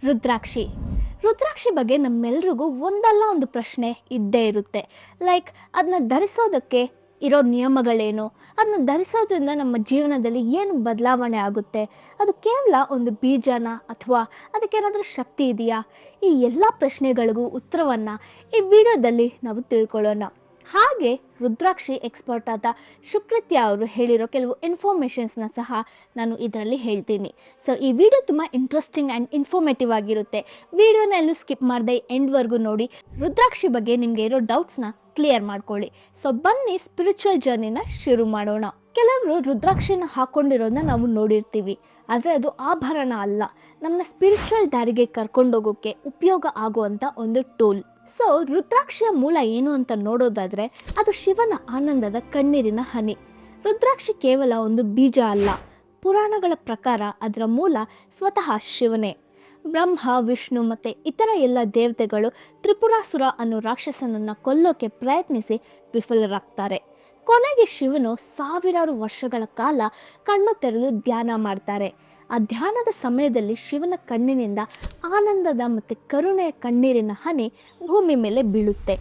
ರುದ್ರಾಕ್ಷಿ ರುದ್ರಾಕ್ಷಿ ಬಗ್ಗೆ ನಮ್ಮೆಲ್ರಿಗೂ ಒಂದಲ್ಲ ಒಂದು ಪ್ರಶ್ನೆ ಇದ್ದೇ ಇರುತ್ತೆ. ಲೈಕ್ ಅದನ್ನ ಧರಿಸೋದಕ್ಕೆ ಇರೋ ನಿಯಮಗಳೇನು, ಅದನ್ನ ಧರಿಸೋದ್ರಿಂದ ನಮ್ಮ ಜೀವನದಲ್ಲಿ ಏನು ಬದಲಾವಣೆ ಆಗುತ್ತೆ, ಅದು ಕೇವಲ ಒಂದು ಬೀಜನ ಅಥವಾ ಅದಕ್ಕೇನಾದರೂ ಶಕ್ತಿ ಇದೆಯಾ? ಈ ಎಲ್ಲ ಪ್ರಶ್ನೆಗಳಿಗೂ ಉತ್ತರವನ್ನು ಈ ವಿಡಿಯೋದಲ್ಲಿ ನಾವು ತಿಳ್ಕೊಳ್ಳೋಣ. ಹಾಗೆ ರುದ್ರಾಕ್ಷಿ ಎಕ್ಸ್ಪರ್ಟ್ ಆದ ಶುಕೃತ್ಯ ಅವರು ಹೇಳಿರೋ ಕೆಲವು ಇನ್ಫಾರ್ಮೇಷನ್ಸ್ನ ಸಹ ನಾನು ಇದರಲ್ಲಿ ಹೇಳ್ತೀನಿ. ಸೊ ಈ ವಿಡಿಯೋ ತುಂಬ ಇಂಟ್ರೆಸ್ಟಿಂಗ್ ಆ್ಯಂಡ್ ಇನ್ಫಾರ್ಮೇಟಿವ್ ಆಗಿರುತ್ತೆ. ವಿಡಿಯೋನ ಎಲ್ಲೂ ಸ್ಕಿಪ್ ಮಾಡದೆ ಎಂಡ್ವರೆಗೂ ನೋಡಿ. ರುದ್ರಾಕ್ಷಿ ಬಗ್ಗೆ ನಿಮಗೆ ಇರೋ ಡೌಟ್ಸ್ನ ಕ್ಲಿಯರ್ ಮಾಡ್ಕೊಳ್ಳಿ. ಸೊ ಬನ್ನಿ ಸ್ಪಿರಿಚುವಲ್ ಜರ್ನಿನ ಶುರು ಮಾಡೋಣ. ಕೆಲವರು ರುದ್ರಾಕ್ಷಿನ ಹಾಕ್ಕೊಂಡಿರೋದನ್ನ ನಾವು ನೋಡಿರ್ತೀವಿ, ಆದರೆ ಅದು ಆಭರಣ ಅಲ್ಲ, ನಮ್ಮ ಸ್ಪಿರಿಚುವಲ್ ದಾರಿಗೆ ಕರ್ಕೊಂಡೋಗೋಕ್ಕೆ ಉಪಯೋಗ ಆಗುವಂಥ ಒಂದು ಟೂಲ್. ಸೊ ರುದ್ರಾಕ್ಷಿಯ ಮೂಲ ಏನು ಅಂತ ನೋಡೋದಾದರೆ ಅದು ಶಿವನ ಆನಂದದ ಕಣ್ಣೀರಿನ ಹನಿ. ರುದ್ರಾಕ್ಷಿ ಕೇವಲ ಒಂದು ಬೀಜ ಅಲ್ಲ, ಪುರಾಣಗಳ ಪ್ರಕಾರ ಅದರ ಮೂಲ ಸ್ವತಃ ಶಿವನೇ. ಬ್ರಹ್ಮ, ವಿಷ್ಣು ಮತ್ತು ಇತರ ಎಲ್ಲ ದೇವತೆಗಳು ತ್ರಿಪುರಾಸುರ ಅನ್ನೋ ರಾಕ್ಷಸನನ್ನು ಕೊಲ್ಲೋಕೆ ಪ್ರಯತ್ನಿಸಿ ವಿಫಲರಾಗ್ತಾರೆ. ಕೊನೆಗೆ ಶಿವನು ಸಾವಿರಾರು ವರ್ಷಗಳ ಕಾಲ ಕಣ್ಣು ತೆರೆದು ಧ್ಯಾನ ಮಾಡ್ತಾರೆ. ಆ ಧ್ಯಾನದ ಸಮಯದಲ್ಲಿ ಶಿವನ ಕಣ್ಣಿನಿಂದ ಆನಂದದ ಮತ್ತು ಕರುಣೆಯ ಕಣ್ಣೀರಿನ ಹನಿ ಭೂಮಿ ಮೇಲೆ ಬೀಳುತ್ತೆ.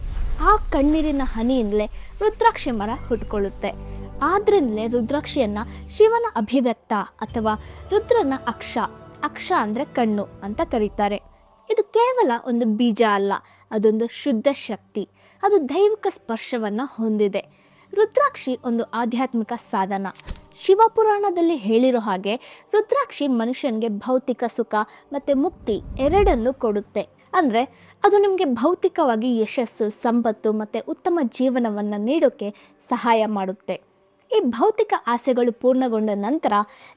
ಆ ಕಣ್ಣೀರಿನ ಹನಿಯಿಂದಲೇ ರುದ್ರಾಕ್ಷಿ ಮರ ಹುಟ್ಕೊಳ್ಳುತ್ತೆ. ಆದ್ರಿಂದಲೇ ರುದ್ರಾಕ್ಷಿಯನ್ನು ಶಿವನ ಅಭಿವ್ಯಕ್ತ ಅಥವಾ ರುದ್ರನ ಅಕ್ಷ ಅಂದರೆ ಕಣ್ಣು ಅಂತ ಕರೀತಾರೆ. ಇದು ಕೇವಲ ಒಂದು ಬೀಜ ಅಲ್ಲ, ಅದೊಂದು ಶುದ್ಧ ಶಕ್ತಿ. ಅದು ದೈವಿಕ ಸ್ಪರ್ಶವನ್ನು ಹೊಂದಿದೆ. ರುದ್ರಾಕ್ಷಿ ಒಂದು ಆಧ್ಯಾತ್ಮಿಕ ಸಾಧನ. ಶಿವಪುರಾಣದಲ್ಲಿ ಹೇಳಿರೋ ಹಾಗೆ ರುದ್ರಾಕ್ಷಿ ಮನುಷ್ಯನಿಗೆ ಭೌತಿಕ ಸುಖ ಮತ್ತು ಮುಕ್ತಿ ಎರಡನ್ನೂ ಕೊಡುತ್ತೆ. ಅಂದರೆ ಅದು ನಿಮಗೆ ಭೌತಿಕವಾಗಿ ಯಶಸ್ಸು, ಸಂಪತ್ತು ಮತ್ತು ಉತ್ತಮ ಜೀವನವನ್ನು ನೀಡೋಕ್ಕೆ ಸಹಾಯ ಮಾಡುತ್ತೆ. ಈ ಭೌತಿಕ ಆಸೆಗಳು ಪೂರ್ಣಗೊಂಡ ನಂತರ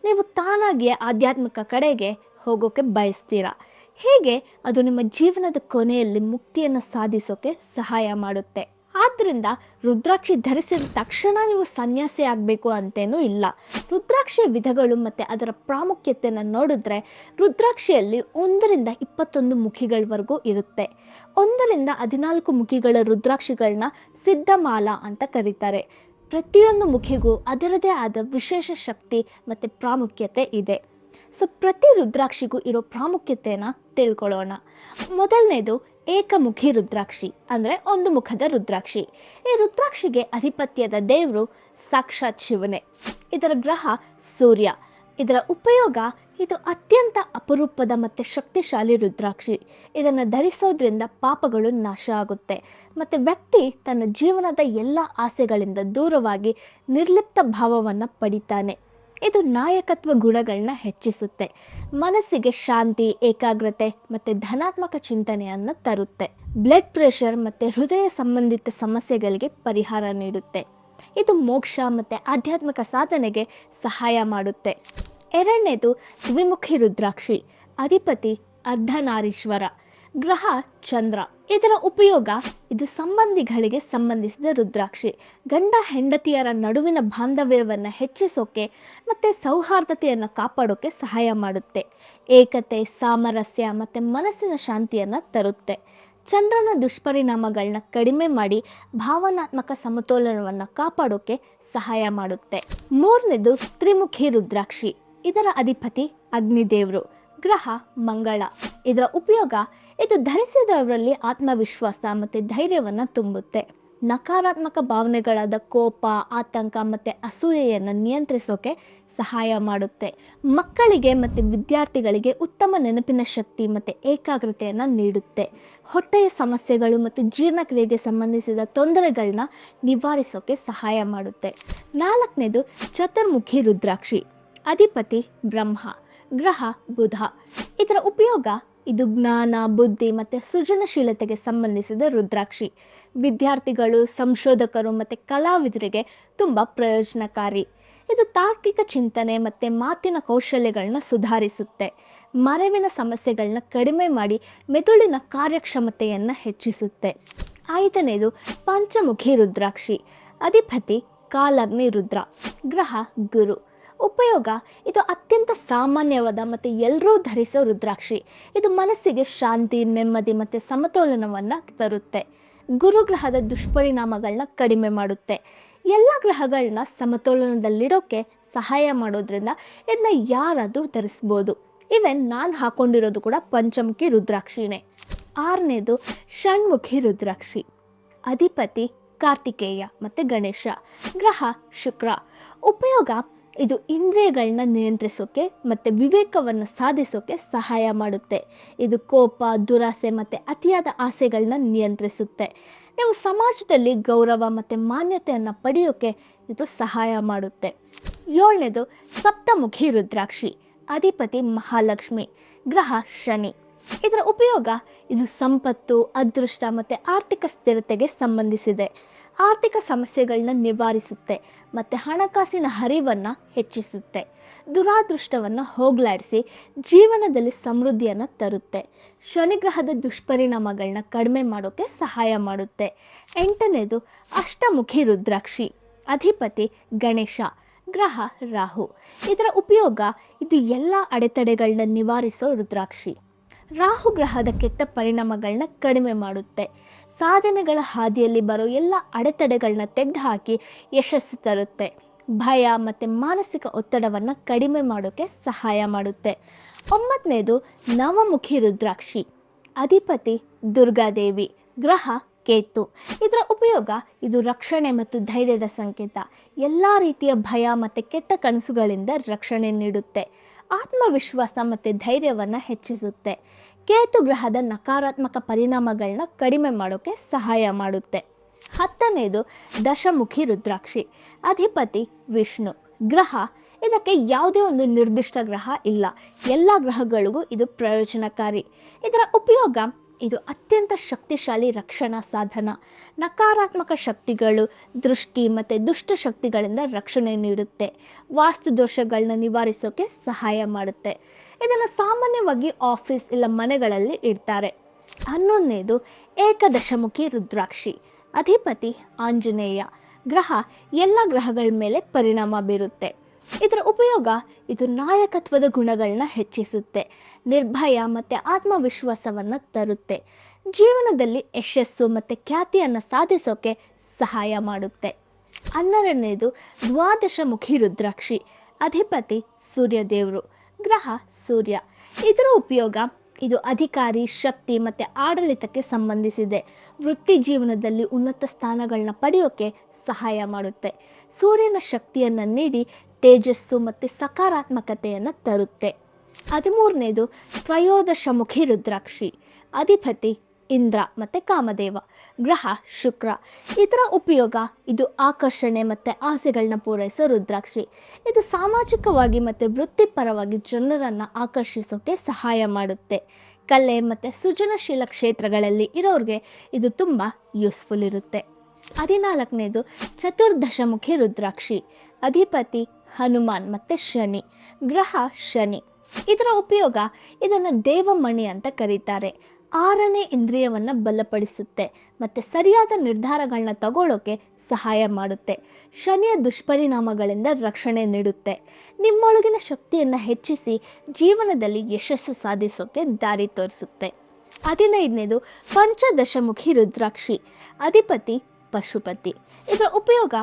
ನೀವು ತಾನಾಗಿಯೇ ಆಧ್ಯಾತ್ಮಿಕ ಕಡೆಗೆ ಹೋಗೋಕ್ಕೆ ಬಯಸ್ತೀರಾ. ಹೀಗೆ ಅದು ನಿಮ್ಮ ಜೀವನದ ಕೊನೆಯಲ್ಲಿ ಮುಕ್ತಿಯನ್ನು ಸಾಧಿಸೋಕ್ಕೆ ಸಹಾಯ ಮಾಡುತ್ತೆ. ಆದ್ದರಿಂದ ರುದ್ರಾಕ್ಷಿ ಧರಿಸಿದ ತಕ್ಷಣ ನೀವು ಸನ್ಯಾಸಿ ಆಗಬೇಕು ಅಂತೇನೂ ಇಲ್ಲ. ರುದ್ರಾಕ್ಷಿಯ ವಿಧಗಳು ಮತ್ತು ಅದರ ಪ್ರಾಮುಖ್ಯತೆಯನ್ನು ನೋಡಿದ್ರೆ ರುದ್ರಾಕ್ಷಿಯಲ್ಲಿ 1-21 ಮುಖಿಗಳವರೆಗೂ ಇರುತ್ತೆ. 1-14 ಮುಖಿಗಳ ರುದ್ರಾಕ್ಷಿಗಳನ್ನ ಸಿದ್ಧಮಾಲಾ ಅಂತ ಕರೀತಾರೆ. ಪ್ರತಿಯೊಂದು ಮುಖಿಗೂ ಅದರದೇ ಆದ ವಿಶೇಷ ಶಕ್ತಿ ಮತ್ತು ಪ್ರಾಮುಖ್ಯತೆ ಇದೆ. ಸೊ ಪ್ರತಿ ರುದ್ರಾಕ್ಷಿಗೂ ಇರೋ ಪ್ರಾಮುಖ್ಯತೆಯನ್ನು ತಿಳ್ಕೊಳ್ಳೋಣ. ಮೊದಲನೇದು ಏಕಮುಖಿ ರುದ್ರಾಕ್ಷಿ, ಅಂದರೆ ಒಂದು ಮುಖದ ರುದ್ರಾಕ್ಷಿ. ಈ ರುದ್ರಾಕ್ಷಿಗೆ ಅಧಿಪತ್ಯದ ದೇವರು ಸಾಕ್ಷಾತ್ ಶಿವನೇ. ಇದರ ಗ್ರಹ ಸೂರ್ಯ. ಇದರ ಉಪಯೋಗ, ಇದು ಅತ್ಯಂತ ಅಪರೂಪದ ಮತ್ತು ಶಕ್ತಿಶಾಲಿ ರುದ್ರಾಕ್ಷಿ. ಇದನ್ನು ಧರಿಸೋದ್ರಿಂದ ಪಾಪಗಳು ನಾಶ ಆಗುತ್ತೆ ಮತ್ತು ವ್ಯಕ್ತಿ ತನ್ನ ಜೀವನದ ಎಲ್ಲ ಆಸೆಗಳಿಂದ ದೂರವಾಗಿ ನಿರ್ಲಿಪ್ತ ಭಾವವನ್ನು ಪಡಿತಾನೆ. ಇದು ನಾಯಕತ್ವ ಗುಣಗಳನ್ನ ಹೆಚ್ಚಿಸುತ್ತೆ, ಮನಸ್ಸಿಗೆ ಶಾಂತಿ, ಏಕಾಗ್ರತೆ ಮತ್ತು ಧನಾತ್ಮಕ ಚಿಂತನೆಯನ್ನು ತರುತ್ತೆ. ಬ್ಲಡ್ ಪ್ರೆಷರ್ ಮತ್ತು ಹೃದಯ ಸಂಬಂಧಿತ ಸಮಸ್ಯೆಗಳಿಗೆ ಪರಿಹಾರ ನೀಡುತ್ತೆ. ಇದು ಮೋಕ್ಷ ಮತ್ತು ಆಧ್ಯಾತ್ಮಿಕ ಸಾಧನೆಗೆ ಸಹಾಯ ಮಾಡುತ್ತೆ. ಎರಡನೇದು ದ್ವಿಮುಖಿ ರುದ್ರಾಕ್ಷಿ. ಅಧಿಪತಿ ಅರ್ಧನಾರೀಶ್ವರ, ಗ್ರಹ ಚಂದ್ರ. ಇದರ ಉಪಯೋಗ, ಇದು ಸಂಬಂಧಿಗಳಿಗೆ ಸಂಬಂಧಿಸಿದ ರುದ್ರಾಕ್ಷಿ. ಗಂಡ ಹೆಂಡತಿಯರ ನಡುವಿನ ಬಾಂಧವ್ಯವನ್ನು ಹೆಚ್ಚಿಸೋಕೆ ಮತ್ತು ಸೌಹಾರ್ದತೆಯನ್ನು ಕಾಪಾಡೋಕ್ಕೆ ಸಹಾಯ ಮಾಡುತ್ತೆ. ಏಕತೆ, ಸಾಮರಸ್ಯ ಮತ್ತು ಮನಸ್ಸಿನ ಶಾಂತಿಯನ್ನು ತರುತ್ತೆ. ಚಂದ್ರನ ದುಷ್ಪರಿಣಾಮಗಳನ್ನ ಕಡಿಮೆ ಮಾಡಿ ಭಾವನಾತ್ಮಕ ಸಮತೋಲನವನ್ನು ಕಾಪಾಡೋಕ್ಕೆ ಸಹಾಯ ಮಾಡುತ್ತೆ. ಮೂರನೇದು ತ್ರಿಮುಖಿ ರುದ್ರಾಕ್ಷಿ. ಇದರ ಅಧಿಪತಿ ಅಗ್ನಿದೇವರು, ಗ್ರಹ ಮಂಗಳ. ಇದರ ಉಪಯೋಗ, ಇದು ಧರಿಸಿದವರಲ್ಲಿ ಆತ್ಮವಿಶ್ವಾಸ ಮತ್ತು ಧೈರ್ಯವನ್ನು ತುಂಬುತ್ತೆ. ನಕಾರಾತ್ಮಕ ಭಾವನೆಗಳಾದ ಕೋಪ, ಆತಂಕ ಮತ್ತು ಅಸೂಯೆಯನ್ನು ನಿಯಂತ್ರಿಸೋಕೆ ಸಹಾಯ ಮಾಡುತ್ತೆ. ಮಕ್ಕಳಿಗೆ ಮತ್ತು ವಿದ್ಯಾರ್ಥಿಗಳಿಗೆ ಉತ್ತಮ ನೆನಪಿನ ಶಕ್ತಿ ಮತ್ತು ಏಕಾಗ್ರತೆಯನ್ನು ನೀಡುತ್ತೆ. ಹೊಟ್ಟೆಯ ಸಮಸ್ಯೆಗಳು ಮತ್ತು ಜೀರ್ಣಕ್ರಿಯೆಗೆ ಸಂಬಂಧಿಸಿದ ತೊಂದರೆಗಳನ್ನ ನಿವಾರಿಸೋಕೆ ಸಹಾಯ ಮಾಡುತ್ತೆ. ನಾಲ್ಕನೇದು ಚತುರ್ಮುಖಿ ರುದ್ರಾಕ್ಷಿ. ಅಧಿಪತಿ ಬ್ರಹ್ಮ, ಗ್ರಹ ಬುಧ. ಇದರ ಉಪಯೋಗ, ಇದು ಜ್ಞಾನ, ಬುದ್ಧಿ ಮತ್ತು ಸೃಜನಶೀಲತೆಗೆ ಸಂಬಂಧಿಸಿದ ರುದ್ರಾಕ್ಷಿ. ವಿದ್ಯಾರ್ಥಿಗಳು, ಸಂಶೋಧಕರು ಮತ್ತು ಕಲಾವಿದರಿಗೆ ತುಂಬ ಪ್ರಯೋಜನಕಾರಿ. ಇದು ತಾರ್ಕಿಕ ಚಿಂತನೆ ಮತ್ತು ಮಾತಿನ ಕೌಶಲ್ಯಗಳನ್ನ ಸುಧಾರಿಸುತ್ತೆ. ಮರೆವಿನ ಸಮಸ್ಯೆಗಳನ್ನ ಕಡಿಮೆ ಮಾಡಿ ಮೆದುಳಿನ ಕಾರ್ಯಕ್ಷಮತೆಯನ್ನು ಹೆಚ್ಚಿಸುತ್ತೆ. ಐದನೇದು ಪಂಚಮುಖಿ ರುದ್ರಾಕ್ಷಿ. ಅಧಿಪತಿ ಕಾಲಾಗ್ನಿ ರುದ್ರ, ಗ್ರಹ ಗುರು. ಉಪಯೋಗ, ಇದು ಅತ್ಯಂತ ಸಾಮಾನ್ಯವಾದ ಮತ್ತು ಎಲ್ಲರೂ ಧರಿಸೋ ರುದ್ರಾಕ್ಷಿ. ಇದು ಮನಸ್ಸಿಗೆ ಶಾಂತಿ, ನೆಮ್ಮದಿ ಮತ್ತು ಸಮತೋಲನವನ್ನು ತರುತ್ತೆ. ಗುರುಗ್ರಹದ ದುಷ್ಪರಿಣಾಮಗಳನ್ನ ಕಡಿಮೆ ಮಾಡುತ್ತೆ. ಎಲ್ಲ ಗ್ರಹಗಳನ್ನ ಸಮತೋಲನದಲ್ಲಿಡೋಕ್ಕೆ ಸಹಾಯ ಮಾಡೋದ್ರಿಂದ ಇದನ್ನ ಯಾರಾದರೂ ಧರಿಸ್ಬೋದು. ಇವನ್ ನಾನು ಹಾಕೊಂಡಿರೋದು ಕೂಡ ಪಂಚಮುಖಿ ರುದ್ರಾಕ್ಷಿನೇ. 6ನೇದು ಷಣ್ಮುಖಿ ರುದ್ರಾಕ್ಷಿ. ಅಧಿಪತಿ ಕಾರ್ತಿಕೇಯ ಮತ್ತು ಗಣೇಶ. ಗ್ರಹ ಶುಕ್ರ. ಉಪಯೋಗ ಇದು ಇಂದ್ರಿಯಗಳನ್ನ ನಿಯಂತ್ರಿಸೋಕೆ ಮತ್ತು ವಿವೇಕವನ್ನು ಸಾಧಿಸೋಕೆ ಸಹಾಯ ಮಾಡುತ್ತೆ. ಇದು ಕೋಪ, ದುರಾಸೆ ಮತ್ತು ಅತಿಯಾದ ಆಸೆಗಳನ್ನ ನಿಯಂತ್ರಿಸುತ್ತೆ. ನೀವು ಸಮಾಜದಲ್ಲಿ ಗೌರವ ಮತ್ತು ಮಾನ್ಯತೆಯನ್ನು ಪಡೆಯೋಕೆ ಇದು ಸಹಾಯ ಮಾಡುತ್ತೆ. 7ನೇದು ಸಪ್ತಮುಖಿ ರುದ್ರಾಕ್ಷಿ. ಅಧಿಪತಿ ಮಹಾಲಕ್ಷ್ಮಿ. ಗ್ರಹ ಶನಿ. ಇದರ ಉಪಯೋಗ ಇದು ಸಂಪತ್ತು, ಅದೃಷ್ಟ ಮತ್ತು ಆರ್ಥಿಕ ಸ್ಥಿರತೆಗೆ ಸಂಬಂಧಿಸಿದೆ. ಆರ್ಥಿಕ ಸಮಸ್ಯೆಗಳನ್ನ ನಿವಾರಿಸುತ್ತೆ ಮತ್ತು ಹಣಕಾಸಿನ ಹರಿವನ್ನು ಹೆಚ್ಚಿಸುತ್ತೆ. ದುರಾದೃಷ್ಟವನ್ನು ಹೋಗಲಾಡಿಸಿ ಜೀವನದಲ್ಲಿ ಸಮೃದ್ಧಿಯನ್ನು ತರುತ್ತೆ. ಶನಿಗ್ರಹದ ದುಷ್ಪರಿಣಾಮಗಳನ್ನ ಕಡಿಮೆ ಮಾಡೋಕ್ಕೆ ಸಹಾಯ ಮಾಡುತ್ತೆ. 8ನೇದು ಅಷ್ಟಮುಖಿ ರುದ್ರಾಕ್ಷಿ. ಅಧಿಪತಿ ಗಣೇಶ. ಗ್ರಹ ರಾಹು. ಇದರ ಉಪಯೋಗ ಇದು ಎಲ್ಲ ಅಡೆತಡೆಗಳನ್ನ ನಿವಾರಿಸೋ ರುದ್ರಾಕ್ಷಿ. ರಾಹು ಗ್ರಹದ ಕೆಟ್ಟ ಪರಿಣಾಮಗಳನ್ನ ಕಡಿಮೆ ಮಾಡುತ್ತೆ. ಸಾಧನೆಗಳ ಹಾದಿಯಲ್ಲಿ ಬರೋ ಎಲ್ಲ ಅಡೆತಡೆಗಳನ್ನ ತೆಗೆದುಹಾಕಿ ಯಶಸ್ಸು ತರುತ್ತೆ. ಭಯ ಮತ್ತು ಮಾನಸಿಕ ಒತ್ತಡವನ್ನು ಕಡಿಮೆ ಮಾಡೋಕ್ಕೆ ಸಹಾಯ ಮಾಡುತ್ತೆ. 9ನೇದು ನವಮುಖಿ ರುದ್ರಾಕ್ಷಿ. ಅಧಿಪತಿ ದುರ್ಗಾದೇವಿ. ಗ್ರಹ ಕೇತು. ಇದರ ಉಪಯೋಗ ಇದು ರಕ್ಷಣೆ ಮತ್ತು ಧೈರ್ಯದ ಸಂಕೇತ. ಎಲ್ಲ ರೀತಿಯ ಭಯ ಮತ್ತು ಕೆಟ್ಟ ಕನಸುಗಳಿಂದ ರಕ್ಷಣೆ ನೀಡುತ್ತೆ. ಆತ್ಮವಿಶ್ವಾಸ ಮತ್ತು ಧೈರ್ಯವನ್ನು ಹೆಚ್ಚಿಸುತ್ತೆ. ಕೇತು ಗ್ರಹದ ನಕಾರಾತ್ಮಕ ಪರಿಣಾಮಗಳನ್ನ ಕಡಿಮೆ ಮಾಡೋಕ್ಕೆ ಸಹಾಯ ಮಾಡುತ್ತೆ. 10ನೇದು ದಶಮುಖಿ ರುದ್ರಾಕ್ಷಿ. ಅಧಿಪತಿ ವಿಷ್ಣು. ಗ್ರಹ ಇದಕ್ಕೆ ಯಾವುದೇ ಒಂದು ನಿರ್ದಿಷ್ಟ ಗ್ರಹ ಇಲ್ಲ. ಎಲ್ಲ ಗ್ರಹಗಳಿಗೂ ಇದು ಪ್ರಯೋಜನಕಾರಿ. ಇದರ ಉಪಯೋಗ ಇದು ಅತ್ಯಂತ ಶಕ್ತಿಶಾಲಿ ರಕ್ಷಣಾ ಸಾಧನ. ನಕಾರಾತ್ಮಕ ಶಕ್ತಿಗಳು, ದೃಷ್ಟಿ ಮತ್ತು ದುಷ್ಟ ಶಕ್ತಿಗಳಿಂದ ರಕ್ಷಣೆ ನೀಡುತ್ತೆ. ವಾಸ್ತು ದೋಷಗಳನ್ನ ನಿವಾರಿಸೋಕೆ ಸಹಾಯ ಮಾಡುತ್ತೆ. ಇದನ್ನು ಸಾಮಾನ್ಯವಾಗಿ ಆಫೀಸ್ ಇಲ್ಲ ಮನೆಗಳಲ್ಲಿ ಇಡ್ತಾರೆ. 11ನೇದು ಏಕದಶಮುಖಿ ರುದ್ರಾಕ್ಷಿ. ಅಧಿಪತಿ ಆಂಜನೇಯ. ಗ್ರಹ ಎಲ್ಲ ಗ್ರಹಗಳ ಮೇಲೆ ಪರಿಣಾಮ ಬೀರುತ್ತೆ. ಇದರ ಉಪಯೋಗ ಇದು ನಾಯಕತ್ವದ ಗುಣಗಳನ್ನ ಹೆಚ್ಚಿಸುತ್ತೆ. ನಿರ್ಭಯ ಮತ್ತು ಆತ್ಮವಿಶ್ವಾಸವನ್ನು ತರುತ್ತೆ. ಜೀವನದಲ್ಲಿ ಯಶಸ್ಸು ಮತ್ತು ಖ್ಯಾತಿಯನ್ನು ಸಾಧಿಸೋಕೆ ಸಹಾಯ ಮಾಡುತ್ತೆ. 12ನೇದು ದ್ವಾದಶಮುಖಿ ರುದ್ರಾಕ್ಷಿ. ಅಧಿಪತಿ ಸೂರ್ಯದೇವರು. ಗ್ರಹ ಸೂರ್ಯ. ಇದರ ಉಪಯೋಗ ಇದು ಅಧಿಕಾರಿ, ಶಕ್ತಿ ಮತ್ತು ಆಡಳಿತಕ್ಕೆ ಸಂಬಂಧಿಸಿದೆ. ವೃತ್ತಿ ಜೀವನದಲ್ಲಿ ಉನ್ನತ ಸ್ಥಾನಗಳನ್ನ ಪಡೆಯೋಕೆ ಸಹಾಯ ಮಾಡುತ್ತೆ. ಸೂರ್ಯನ ಶಕ್ತಿಯನ್ನು ನೀಡಿ ತೇಜಸ್ಸು ಮತ್ತು ಸಕಾರಾತ್ಮಕತೆಯನ್ನು ತರುತ್ತೆ. 13ನೇದು ತ್ರಯೋದಶಮುಖಿ ರುದ್ರಾಕ್ಷಿ. ಅಧಿಪತಿ ಇಂದ್ರ ಮತ್ತು ಕಾಮದೇವ. ಗ್ರಹ ಶುಕ್ರ. ಇದರ ಉಪಯೋಗ ಇದು ಆಕರ್ಷಣೆ ಮತ್ತು ಆಸೆಗಳನ್ನ ಪೂರೈಸೋ ರುದ್ರಾಕ್ಷಿ. ಇದು ಸಾಮಾಜಿಕವಾಗಿ ಮತ್ತು ವೃತ್ತಿಪರವಾಗಿ ಜನರನ್ನು ಆಕರ್ಷಿಸೋಕೆ ಸಹಾಯ ಮಾಡುತ್ತೆ. ಕಲೆ ಮತ್ತು ಸೃಜನಶೀಲ ಕ್ಷೇತ್ರಗಳಲ್ಲಿ ಇರೋರಿಗೆ ಇದು ತುಂಬ ಯೂಸ್ಫುಲ್ ಇರುತ್ತೆ. 14ನೇದು ಚತುರ್ದಶಮುಖಿ ರುದ್ರಾಕ್ಷಿ. ಅಧಿಪತಿ ಹನುಮಾನ್ ಮತ್ತು ಶನಿ. ಗ್ರಹ ಶನಿ. ಇದರ ಉಪಯೋಗ ಇದನ್ನು ದೇವಮಣಿ ಅಂತ ಕರೀತಾರೆ. 6ನೇ ಇಂದ್ರಿಯವನ್ನು ಬಲಪಡಿಸುತ್ತೆ ಮತ್ತು ಸರಿಯಾದ ನಿರ್ಧಾರಗಳನ್ನ ತಗೊಳ್ಳೋಕೆ ಸಹಾಯ ಮಾಡುತ್ತೆ. ಶನಿಯ ದುಷ್ಪರಿಣಾಮಗಳಿಂದ ರಕ್ಷಣೆ ನೀಡುತ್ತೆ. ನಿಮ್ಮೊಳಗಿನ ಶಕ್ತಿಯನ್ನು ಹೆಚ್ಚಿಸಿ ಜೀವನದಲ್ಲಿ ಯಶಸ್ಸು ಸಾಧಿಸೋಕೆ ದಾರಿ ತೋರಿಸುತ್ತೆ. 15ನೇದು ಪಂಚದಶಮುಖಿ ರುದ್ರಾಕ್ಷಿ. ಅಧಿಪತಿ ಪಶುಪತಿ. ಇದರ ಉಪಯೋಗ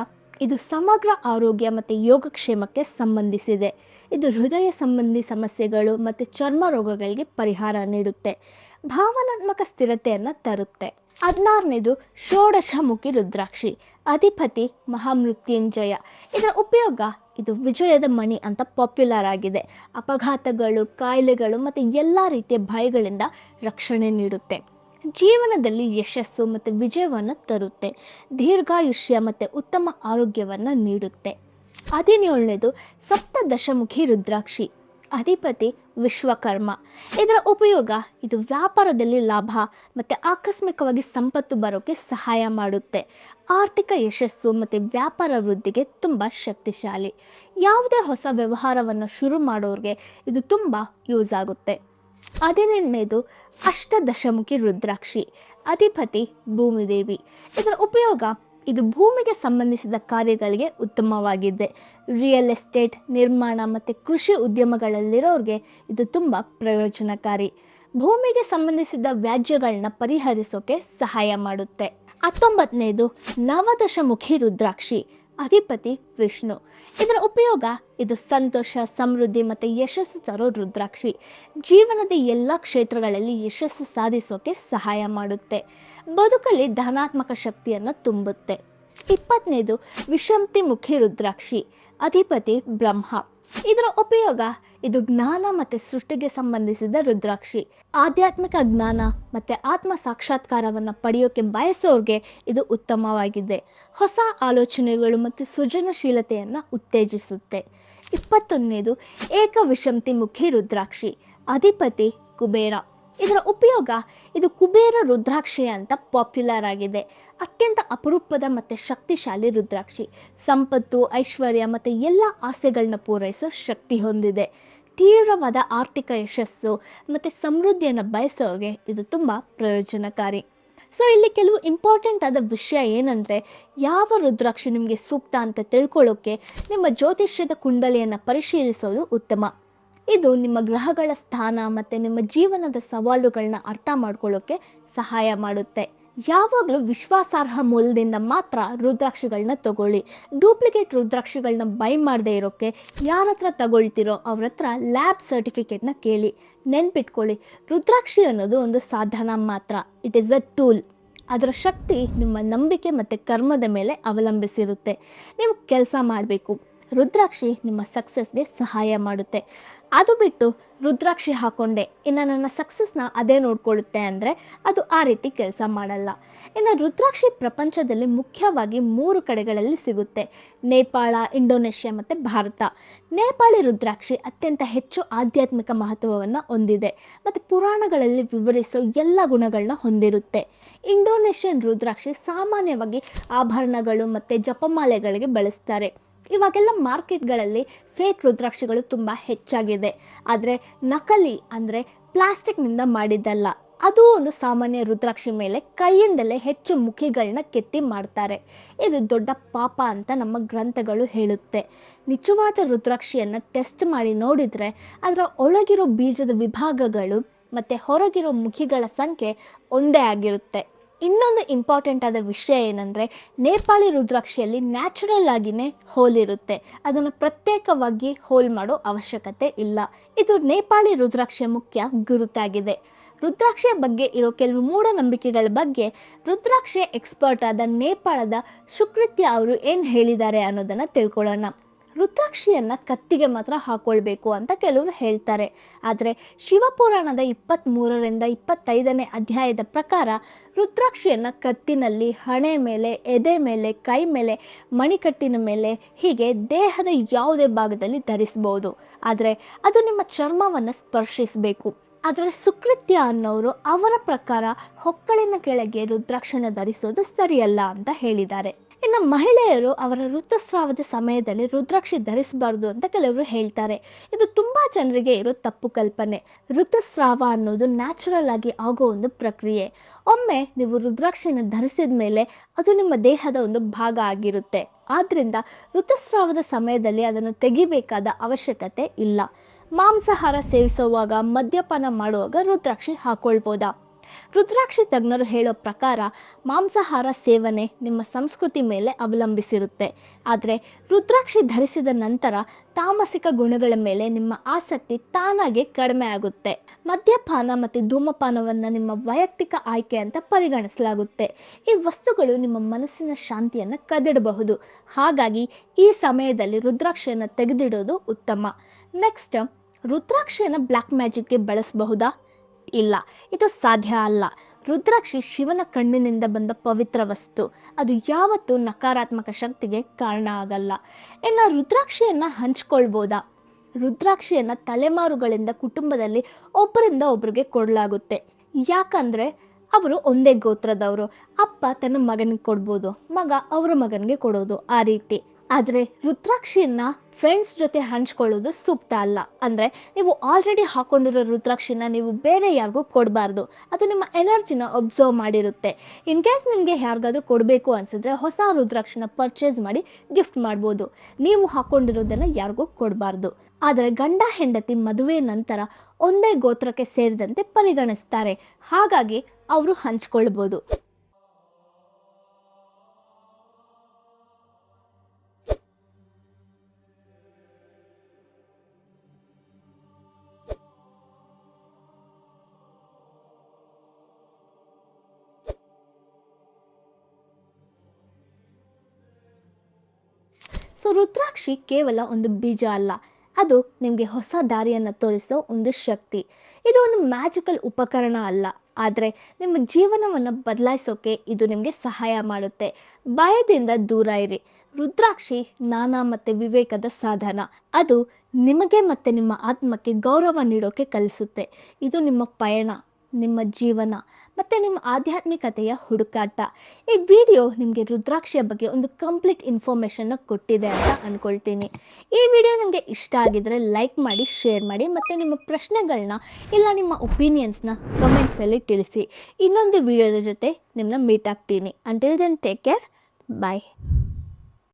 ಇದು ಸಮಗ್ರ ಆರೋಗ್ಯ ಮತ್ತು ಯೋಗಕ್ಷೇಮಕ್ಕೆ ಸಂಬಂಧಿಸಿದೆ. ಇದು ಹೃದಯ ಸಂಬಂಧಿ ಸಮಸ್ಯೆಗಳು ಮತ್ತು ಚರ್ಮ ರೋಗಗಳಿಗೆ ಪರಿಹಾರ ನೀಡುತ್ತೆ. ಭಾವನಾತ್ಮಕ ಸ್ಥಿರತೆಯನ್ನು ತರುತ್ತೆ. 16ನೇದು ಷೋಡಶಮುಖಿ ರುದ್ರಾಕ್ಷಿ. ಅಧಿಪತಿ ಮಹಾಮೃತ್ಯುಂಜಯ. ಇದರ ಉಪಯೋಗ ಇದು ವಿಜಯದ ಮಣಿ ಅಂತ ಪಾಪ್ಯುಲರ್ ಆಗಿದೆ. ಅಪಘಾತಗಳು, ಕಾಯಿಲೆಗಳು ಮತ್ತು ಎಲ್ಲ ರೀತಿಯ ಭಯಗಳಿಂದ ರಕ್ಷಣೆ ನೀಡುತ್ತೆ. ಜೀವನದಲ್ಲಿ ಯಶಸ್ಸು ಮತ್ತು ವಿಜಯವನ್ನು ತರುತ್ತೆ. ದೀರ್ಘಾಯುಷ್ಯ ಮತ್ತು ಉತ್ತಮ ಆರೋಗ್ಯವನ್ನು ನೀಡುತ್ತೆ. 17ನೇದು ಸಪ್ತದಶಮುಖಿ ರುದ್ರಾಕ್ಷಿ. ಅಧಿಪತಿ ವಿಶ್ವಕರ್ಮ. ಇದರ ಉಪಯೋಗ ಇದು ವ್ಯಾಪಾರದಲ್ಲಿ ಲಾಭ ಮತ್ತು ಆಕಸ್ಮಿಕವಾಗಿ ಸಂಪತ್ತು ಬರೋಕ್ಕೆ ಸಹಾಯ ಮಾಡುತ್ತೆ. ಆರ್ಥಿಕ ಯಶಸ್ಸು ಮತ್ತು ವ್ಯಾಪಾರ ವೃದ್ಧಿಗೆ ತುಂಬ ಶಕ್ತಿಶಾಲಿ. ಯಾವುದೇ ಹೊಸ ವ್ಯವಹಾರವನ್ನು ಶುರು ಮಾಡೋರಿಗೆ ಇದು ತುಂಬ ಯೂಸ್ ಆಗುತ್ತೆ. 18ನೇದು ಅಷ್ಟದಶಮುಖಿ ರುದ್ರಾಕ್ಷಿ. ಅಧಿಪತಿ ಭೂಮಿದೇವಿ. ಇದರ ಉಪಯೋಗ ಇದು ಭೂಮಿಗೆ ಸಂಬಂಧಿಸಿದ ಕಾರ್ಯಗಳಿಗೆ ಉತ್ತಮವಾಗಿದೆ. ರಿಯಲ್ ಎಸ್ಟೇಟ್, ನಿರ್ಮಾಣ ಮತ್ತು ಕೃಷಿ ಉದ್ಯಮಗಳಲ್ಲಿರೋರಿಗೆ ಇದು ತುಂಬ ಪ್ರಯೋಜನಕಾರಿ. ಭೂಮಿಗೆ ಸಂಬಂಧಿಸಿದ ವ್ಯಾಜ್ಯಗಳನ್ನ ಪರಿಹರಿಸೋಕೆ ಸಹಾಯ ಮಾಡುತ್ತೆ. 19ನೇದು ನವದಶಮುಖಿ ರುದ್ರಾಕ್ಷಿ. ಅಧಿಪತಿ ವಿಷ್ಣು. ಇದರ ಉಪಯೋಗ ಇದು ಸಂತೋಷ, ಸಮೃದ್ಧಿ ಮತ್ತು ಯಶಸ್ಸು ತರೋ ರುದ್ರಾಕ್ಷಿ. ಜೀವನದ ಎಲ್ಲ ಕ್ಷೇತ್ರಗಳಲ್ಲಿ ಯಶಸ್ಸು ಸಾಧಿಸೋಕೆ ಸಹಾಯ ಮಾಡುತ್ತೆ. ಬದುಕಲ್ಲಿ ಧನಾತ್ಮಕ ಶಕ್ತಿಯನ್ನು ತುಂಬುತ್ತೆ. 20ನೇದು ವಿಷಂತಿಮುಖಿ ರುದ್ರಾಕ್ಷಿ. ಅಧಿಪತಿ ಬ್ರಹ್ಮ. ಇದರ ಉಪಯೋಗ ಇದು ಜ್ಞಾನ ಮತ್ತು ಸೃಷ್ಟಿಗೆ ಸಂಬಂಧಿಸಿದ ರುದ್ರಾಕ್ಷಿ. ಆಧ್ಯಾತ್ಮಿಕ ಜ್ಞಾನ ಮತ್ತು ಆತ್ಮ ಸಾಕ್ಷಾತ್ಕಾರವನ್ನು ಪಡೆಯೋಕೆ ಬಯಸೋರಿಗೆ ಇದು ಉತ್ತಮವಾಗಿದೆ. ಹೊಸ ಆಲೋಚನೆಗಳು ಮತ್ತು ಸೃಜನಶೀಲತೆಯನ್ನು ಉತ್ತೇಜಿಸುತ್ತೆ. 21ನೇದು ಏಕವಿಷಂತಿಮುಖಿ ರುದ್ರಾಕ್ಷಿ. ಅಧಿಪತಿ ಕುಬೇರ. ಇದರ ಉಪಯೋಗ ಇದು ಕುಬೇರ ರುದ್ರಾಕ್ಷಿ ಅಂತ ಪಾಪ್ಯುಲರ್ ಆಗಿದೆ. ಅತ್ಯಂತ ಅಪರೂಪದ ಮತ್ತು ಶಕ್ತಿಶಾಲಿ ರುದ್ರಾಕ್ಷಿ. ಸಂಪತ್ತು, ಐಶ್ವರ್ಯ ಮತ್ತು ಎಲ್ಲ ಆಸೆಗಳನ್ನ ಪೂರೈಸೋ ಶಕ್ತಿ ಹೊಂದಿದೆ. ತೀವ್ರವಾದ ಆರ್ಥಿಕ ಯಶಸ್ಸು ಮತ್ತು ಸಮೃದ್ಧಿಯನ್ನು ಬಯಸೋರಿಗೆ ಇದು ತುಂಬ ಪ್ರಯೋಜನಕಾರಿ. ಸೊ ಇಲ್ಲಿ ಕೆಲವು ಇಂಪಾರ್ಟೆಂಟ್ ಆದ ವಿಷಯ ಏನಂದರೆ, ಯಾವ ರುದ್ರಾಕ್ಷಿ ನಿಮಗೆ ಸೂಕ್ತ ಅಂತ ತಿಳ್ಕೊಳ್ಳೋಕ್ಕೆ ನಿಮ್ಮ ಜ್ಯೋತಿಷ್ಯದ ಕುಂಡಲಿಯನ್ನು ಪರಿಶೀಲಿಸೋದು ಉತ್ತಮ. ಇದು ನಿಮ್ಮ ಗ್ರಹಗಳ ಸ್ಥಾನ ಮತ್ತು ನಿಮ್ಮ ಜೀವನದ ಸವಾಲುಗಳನ್ನ ಅರ್ಥ ಮಾಡ್ಕೊಳ್ಳೋಕ್ಕೆ ಸಹಾಯ ಮಾಡುತ್ತೆ. ಯಾವಾಗಲೂ ವಿಶ್ವಾಸಾರ್ಹ ಮೂಲದಿಂದ ಮಾತ್ರ ರುದ್ರಾಕ್ಷಿಗಳನ್ನ ತಗೊಳ್ಳಿ. ಡೂಪ್ಲಿಕೇಟ್ ರುದ್ರಾಕ್ಷಿಗಳನ್ನ ಬೈ ಮಾಡದೇ ಇರೋಕ್ಕೆ ಯಾರ ಹತ್ರ ತಗೊಳ್ತಿರೋ ಅವ್ರ ಹತ್ರ ಲ್ಯಾಬ್ ಸರ್ಟಿಫಿಕೇಟ್ನ ಕೇಳಿ. ನೆನ್ಪಿಟ್ಕೊಳ್ಳಿ, ರುದ್ರಾಕ್ಷಿ ಅನ್ನೋದು ಒಂದು ಸಾಧನ ಮಾತ್ರ. It is a tool. ಅದರ ಶಕ್ತಿ ನಿಮ್ಮ ನಂಬಿಕೆ ಮತ್ತು ಕರ್ಮದ ಮೇಲೆ ಅವಲಂಬಿಸಿರುತ್ತೆ. ನೀವು ಕೆಲಸ ಮಾಡಬೇಕು. ರುದ್ರಾಕ್ಷಿ ನಿಮ್ಮ ಸಕ್ಸಸ್ಗೆ ಸಹಾಯ ಮಾಡುತ್ತೆ. ಅದು ಬಿಟ್ಟು ರುದ್ರಾಕ್ಷಿ ಹಾಕ್ಕೊಂಡೆ ಇನ್ನು ನನ್ನ ಸಕ್ಸಸ್ನ ಅದೇ ನೋಡ್ಕೊಳ್ಳುತ್ತೆ ಅಂದರೆ ಅದು ಆ ರೀತಿ ಕೆಲಸ ಮಾಡಲ್ಲ. ಇನ್ನು ರುದ್ರಾಕ್ಷಿ ಪ್ರಪಂಚದಲ್ಲಿ ಮುಖ್ಯವಾಗಿ 3 ಕಡೆಗಳಲ್ಲಿ ಸಿಗುತ್ತೆ: ನೇಪಾಳ, ಇಂಡೋನೇಷ್ಯಾ ಮತ್ತು ಭಾರತ. ನೇಪಾಳಿ ರುದ್ರಾಕ್ಷಿ ಅತ್ಯಂತ ಹೆಚ್ಚು ಆಧ್ಯಾತ್ಮಿಕ ಮಹತ್ವವನ್ನು ಹೊಂದಿದೆ ಮತ್ತು ಪುರಾಣಗಳಲ್ಲಿ ವಿವರಿಸೋ ಎಲ್ಲ ಗುಣಗಳನ್ನ ಹೊಂದಿರುತ್ತೆ. ಇಂಡೋನೇಷ್ಯನ್ ರುದ್ರಾಕ್ಷಿ ಸಾಮಾನ್ಯವಾಗಿ ಆಭರಣಗಳು ಮತ್ತು ಜಪಮಾಲೆಗಳಿಗೆ ಬಳಸ್ತಾರೆ. ಇವಾಗೆಲ್ಲ ಮಾರ್ಕೆಟ್ಗಳಲ್ಲಿ ಫೇಕ್ ರುದ್ರಾಕ್ಷಿಗಳು ತುಂಬ ಹೆಚ್ಚಾಗಿದೆ. ಆದರೆ ನಕಲಿ ಅಂದರೆ ಪ್ಲಾಸ್ಟಿಕ್ನಿಂದ ಮಾಡಿದ್ದಲ್ಲ. ಅದು ಒಂದು ಸಾಮಾನ್ಯ ರುದ್ರಾಕ್ಷಿ ಮೇಲೆ ಕೈಯಿಂದಲೇ ಹೆಚ್ಚು ಮುಖಿಗಳನ್ನ ಕೆತ್ತಿ ಮಾಡ್ತಾರೆ. ಇದು ದೊಡ್ಡ ಪಾಪ ಅಂತ ನಮ್ಮ ಗ್ರಂಥಗಳು ಹೇಳುತ್ತೆ. ನಿಜವಾದ ರುದ್ರಾಕ್ಷಿಯನ್ನು ಟೆಸ್ಟ್ ಮಾಡಿ ನೋಡಿದರೆ ಅದರ ಒಳಗಿರೋ ಬೀಜದ ವಿಭಾಗಗಳು ಮತ್ತು ಹೊರಗಿರೋ ಮುಖಿಗಳ ಸಂಖ್ಯೆ ಒಂದೇ ಆಗಿರುತ್ತೆ. ಇನ್ನೊಂದು ಇಂಪಾರ್ಟೆಂಟ್ ಆದ ವಿಷಯ ಏನಂದರೆ, ನೇಪಾಳಿ ರುದ್ರಾಕ್ಷಿಯಲ್ಲಿ ನ್ಯಾಚುರಲ್ ಆಗಿಯೇ ಹೋಲಿರುತ್ತೆ. ಅದನ್ನು ಪ್ರತ್ಯೇಕವಾಗಿ ಹೋಲ್ ಮಾಡೋ ಅವಶ್ಯಕತೆ ಇಲ್ಲ. ಇದು ನೇಪಾಳಿ ರುದ್ರಾಕ್ಷಿಯ ಮುಖ್ಯ ಗುರುತಾಗಿದೆ. ರುದ್ರಾಕ್ಷಿಯ ಬಗ್ಗೆ ಇರೋ ಕೆಲವು ಮೂಢನಂಬಿಕೆಗಳ ಬಗ್ಗೆ ರುದ್ರಾಕ್ಷಿಯ ಎಕ್ಸ್ಪರ್ಟ್ ಆದ ನೇಪಾಳದ ಸುಕೃತ್ಯ ಅವರು ಏನು ಹೇಳಿದ್ದಾರೆ ಅನ್ನೋದನ್ನು ತಿಳ್ಕೊಳ್ಳೋಣ. ರುದ್ರಾಕ್ಷಿಯನ್ನು ಕತ್ತಿಗೆ ಮಾತ್ರ ಹಾಕ್ಕೊಳ್ಬೇಕು ಅಂತ ಕೆಲವರು ಹೇಳ್ತಾರೆ. ಆದರೆ ಶಿವಪುರಾಣದ 23ರಿಂದ 25ನೇ ಅಧ್ಯಾಯದ ಪ್ರಕಾರ ರುದ್ರಾಕ್ಷಿಯನ್ನು ಕತ್ತಿನಲ್ಲಿ, ಹಣೆ ಮೇಲೆ, ಎದೆ ಮೇಲೆ, ಕೈ ಮೇಲೆ, ಮಣಿಕಟ್ಟಿನ ಮೇಲೆ, ಹೀಗೆ ದೇಹದ ಯಾವುದೇ ಭಾಗದಲ್ಲಿ ಧರಿಸಬಹುದು. ಆದರೆ ಅದು ನಿಮ್ಮ ಚರ್ಮವನ್ನು ಸ್ಪರ್ಶಿಸಬೇಕು. ಆದರೆ ಸುಕೃತ್ಯ ಅನ್ನೋರು ಅವರ ಪ್ರಕಾರ ಹೊಕ್ಕಳಿನ ಕೆಳಗೆ ರುದ್ರಾಕ್ಷಿಯನ್ನು ಧರಿಸೋದು ಸರಿಯಲ್ಲ ಅಂತ ಹೇಳಿದ್ದಾರೆ. ಇನ್ನು ಮಹಿಳೆಯರು ಅವರ ಋತುಸ್ರಾವದ ಸಮಯದಲ್ಲಿ ರುದ್ರಾಕ್ಷಿ ಧರಿಸಬಾರ್ದು ಅಂತ ಕೆಲವರು ಹೇಳ್ತಾರೆ. ಇದು ತುಂಬ ಜನರಿಗೆ ಇರೋ ತಪ್ಪು ಕಲ್ಪನೆ. ಋತುಸ್ರಾವ ಅನ್ನೋದು ನ್ಯಾಚುರಲ್ ಆಗಿ ಆಗೋ ಒಂದು ಪ್ರಕ್ರಿಯೆ. ಒಮ್ಮೆ ನೀವು ರುದ್ರಾಕ್ಷಿಯನ್ನು ಧರಿಸಿದ ಮೇಲೆ ಅದು ನಿಮ್ಮ ದೇಹದ ಒಂದು ಭಾಗ ಆಗಿರುತ್ತೆ. ಆದ್ದರಿಂದ ಋತುಸ್ರಾವದ ಸಮಯದಲ್ಲಿ ಅದನ್ನು ತೆಗಿಬೇಕಾದ ಅವಶ್ಯಕತೆ ಇಲ್ಲ. ಮಾಂಸಾಹಾರ ಸೇವಿಸುವಾಗ, ಮದ್ಯಪಾನ ಮಾಡುವಾಗ ರುದ್ರಾಕ್ಷಿ ಹಾಕ್ಕೊಳ್ಬೋದಾ? ರುದ್ರಾಕ್ಷಿ ತಜ್ಞರು ಹೇಳೋ ಪ್ರಕಾರ ಮಾಂಸಾಹಾರ ಸೇವನೆ ನಿಮ್ಮ ಸಂಸ್ಕೃತಿ ಮೇಲೆ ಅವಲಂಬಿಸಿರುತ್ತೆ. ಆದರೆ ರುದ್ರಾಕ್ಷಿ ಧರಿಸಿದ ನಂತರ ತಾಮಸಿಕ ಗುಣಗಳ ಮೇಲೆ ನಿಮ್ಮ ಆಸಕ್ತಿ ತಾನಾಗೆ ಕಡಿಮೆ ಆಗುತ್ತೆ. ಮದ್ಯಪಾನ ಮತ್ತು ಧೂಮಪಾನವನ್ನು ನಿಮ್ಮ ವೈಯಕ್ತಿಕ ಆಯ್ಕೆ ಅಂತ ಪರಿಗಣಿಸಲಾಗುತ್ತೆ. ಈ ವಸ್ತುಗಳು ನಿಮ್ಮ ಮನಸ್ಸಿನ ಶಾಂತಿಯನ್ನು ಕದಿಡಬಹುದು. ಹಾಗಾಗಿ ಈ ಸಮಯದಲ್ಲಿ ರುದ್ರಾಕ್ಷಿಯನ್ನು ತೆಗೆದಿಡೋದು ಉತ್ತಮ. ನೆಕ್ಸ್ಟ್, ರುದ್ರಾಕ್ಷಿಯನ್ನು ಬ್ಲ್ಯಾಕ್ ಮ್ಯಾಜಿಕ್ಗೆ ಬಳಸಬಹುದಾ? ಇಲ್ಲ, ಇದು ಸಾಧ್ಯ ಅಲ್ಲ. ರುದ್ರಾಕ್ಷಿ ಶಿವನ ಕಣ್ಣಿನಿಂದ ಬಂದ ಪವಿತ್ರ ವಸ್ತು. ಅದು ಯಾವತ್ತೂ ನಕಾರಾತ್ಮಕ ಶಕ್ತಿಗೆ ಕಾರಣ ಆಗಲ್ಲ. ಇನ್ನು ರುದ್ರಾಕ್ಷಿಯನ್ನು ಹಂಚ್ಕೊಳ್ಬೋದಾ? ರುದ್ರಾಕ್ಷಿಯನ್ನು ತಲೆಮಾರುಗಳಿಂದ ಕುಟುಂಬದಲ್ಲಿ ಒಬ್ಬರಿಂದ ಒಬ್ಬರಿಗೆ ಕೊಡಲಾಗುತ್ತೆ. ಯಾಕಂದರೆ ಅವರು ಒಂದೇ ಗೋತ್ರದವರು. ಅಪ್ಪ ತನ್ನ ಮಗನಿಗೆ ಕೊಡ್ಬೋದು, ಮಗ ಅವರ ಮಗನಿಗೆ ಕೊಡೋದು, ಆ ರೀತಿ. ಆದರೆ ರುದ್ರಾಕ್ಷಿಯನ್ನು ಫ್ರೆಂಡ್ಸ್ ಜೊತೆ ಹಂಚ್ಕೊಳ್ಳೋದು ಸೂಕ್ತ ಅಲ್ಲ. ಅಂದರೆ ನೀವು ಆಲ್ರೆಡಿ ಹಾಕ್ಕೊಂಡಿರೋ ರುದ್ರಾಕ್ಷಿನ ನೀವು ಬೇರೆ ಯಾರಿಗೂ ಕೊಡಬಾರ್ದು. ಅದು ನಿಮ್ಮ ಎನರ್ಜಿನ ಅಬ್ಸರ್ವ್ ಮಾಡಿರುತ್ತೆ. ಇನ್ ಕೇಸ್ ನಿಮಗೆ ಯಾರಿಗಾದ್ರೂ ಕೊಡಬೇಕು ಅನಿಸಿದ್ರೆ ಹೊಸ ರುದ್ರಾಕ್ಷಿನ ಪರ್ಚೇಸ್ ಮಾಡಿ ಗಿಫ್ಟ್ ಮಾಡ್ಬೋದು. ನೀವು ಹಾಕ್ಕೊಂಡಿರೋದನ್ನು ಯಾರಿಗೂ ಕೊಡಬಾರ್ದು. ಆದರೆ ಗಂಡ ಹೆಂಡತಿ ಮದುವೆ ನಂತರ ಒಂದೇ ಗೋತ್ರಕ್ಕೆ ಸೇರಿದಂತೆ ಪರಿಗಣಿಸ್ತಾರೆ. ಹಾಗಾಗಿ ಅವರು ಹಂಚ್ಕೊಳ್ಬೋದು. ರುದ್ರಾಕ್ಷಿ ಕೇವಲ ಒಂದು ಬೀಜ ಅಲ್ಲ, ಅದು ನಿಮಗೆ ಹೊಸ ದಾರಿಯನ್ನು ತೋರಿಸೋ ಒಂದು ಶಕ್ತಿ. ಇದು ಒಂದು ಮ್ಯಾಜಿಕಲ್ ಉಪಕರಣ ಅಲ್ಲ, ಆದರೆ ನಿಮ್ಮ ಜೀವನವನ್ನು ಬದಲಾಯಿಸೋಕೆ ಇದು ನಿಮಗೆ ಸಹಾಯ ಮಾಡುತ್ತೆ. ಭಯದಿಂದ ದೂರ ಇರಿ. ರುದ್ರಾಕ್ಷಿ ಜ್ಞಾನ ಮತ್ತು ವಿವೇಕದ ಸಾಧನ. ಅದು ನಿಮಗೆ ಮತ್ತು ನಿಮ್ಮ ಆತ್ಮಕ್ಕೆ ಗೌರವ ನೀಡೋಕೆ ಕಲಿಸುತ್ತೆ. ಇದು ನಿಮ್ಮ ಪಯಣ, ನಿಮ್ಮ ಜೀವನ ಮತ್ತು ನಿಮ್ಮ ಆಧ್ಯಾತ್ಮಿಕತೆಯ ಹುಡುಕಾಟ. ಈ ವಿಡಿಯೋ ನಿಮಗೆ ರುದ್ರಾಕ್ಷಿಯ ಬಗ್ಗೆ ಒಂದು ಕಂಪ್ಲೀಟ್ ಇನ್ಫಾರ್ಮೇಷನ್ನ ಕೊಟ್ಟಿದೆ ಅಂತ ಅಂದ್ಕೊಳ್ತೀನಿ. ಈ ವಿಡಿಯೋ ನಿಮಗೆ ಇಷ್ಟ ಆಗಿದರೆ ಲೈಕ್ ಮಾಡಿ, ಶೇರ್ ಮಾಡಿ ಮತ್ತು ನಿಮ್ಮ ಪ್ರಶ್ನೆಗಳನ್ನ ಇಲ್ಲ ನಿಮ್ಮ ಒಪಿನಿಯನ್ಸ್ನ ಕಮೆಂಟ್ಸಲ್ಲಿ ತಿಳಿಸಿ. ಇನ್ನೊಂದು ವಿಡಿಯೋದ ಜೊತೆ ನಿಮ್ಮನ್ನ ಮೀಟ್ ಆಗ್ತೀನಿ. ಅಂಟಿಲ್ ದೆನ್ ಟೇಕ್ ಕೇರ್, ಬಾಯ್.